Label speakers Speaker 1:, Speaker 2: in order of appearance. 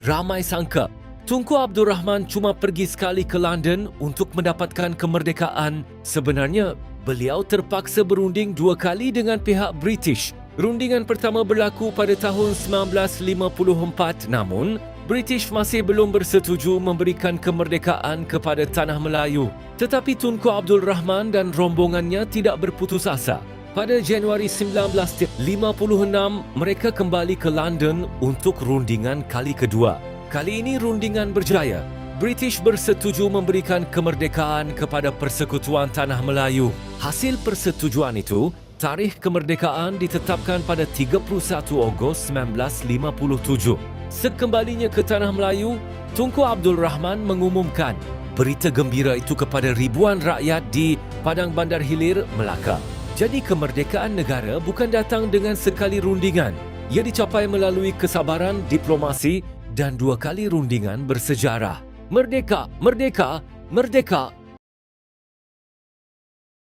Speaker 1: Ramai sangka Tunku Abdul Rahman cuma pergi sekali ke London untuk mendapatkan kemerdekaan. Sebenarnya, beliau terpaksa berunding 2 kali dengan pihak British. Rundingan pertama berlaku pada tahun 1954, namun British masih belum bersetuju memberikan kemerdekaan kepada Tanah Melayu. Tetapi Tunku Abdul Rahman dan rombongannya tidak berputus asa. Pada Januari 1956, mereka kembali ke London untuk rundingan kali kedua. Kali ini rundingan berjaya. British bersetuju memberikan kemerdekaan kepada Persekutuan Tanah Melayu. Hasil persetujuan itu, tarikh kemerdekaan ditetapkan pada 31 Ogos 1957. Sekembalinya ke Tanah Melayu, Tunku Abdul Rahman mengumumkan berita gembira itu kepada ribuan rakyat di Padang Bandar Hilir, Melaka. Jadi kemerdekaan negara bukan datang dengan sekali rundingan. Ia dicapai melalui kesabaran diplomasi dan 2 kali rundingan bersejarah. Merdeka! Merdeka! Merdeka!